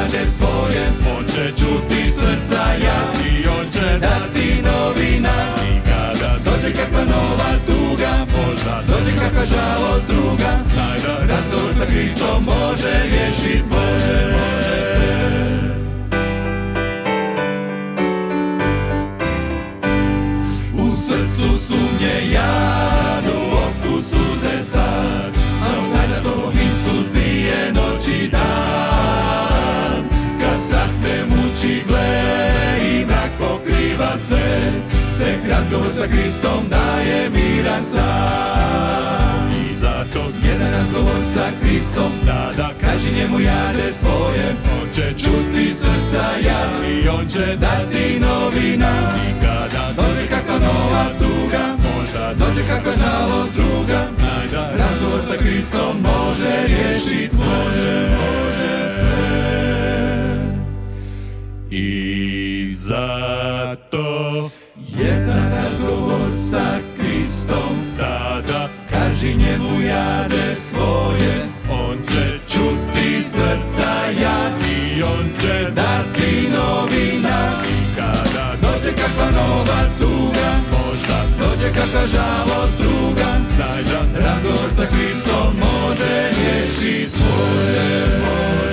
jade svoje. On će čuti srca ja i on će dati novina. I kada dođe kakva nova tuga, možda dođe kakva žalost druga, znaj da razgovor sa Kristom može riješit sve. U srcu sumnje jadu, oku suze sad, a znaj da to Isus bije noć i dan. Kad strah te muči, gle i mrak pokriva sve, tek razgovor sa Kristom daje miran san. I zato jedan razgovor sa Kristom, da kaži njemu jade svoje. On će čuti srca ja i on će dati novina. I kada dođe kakva nova tuga, možda dođe kakva žalost druga, znaj da razgovor sa Kristom može riješit sve. I zato jedan razgovor sa Kristom, da kaži njemu jade svoje. On će čuti srca jad i on će dati novina. I kada dođe kakva nova tuga, možda dođe kakva žalost druga, znaj da razgovor sa Kristom može riješit sve.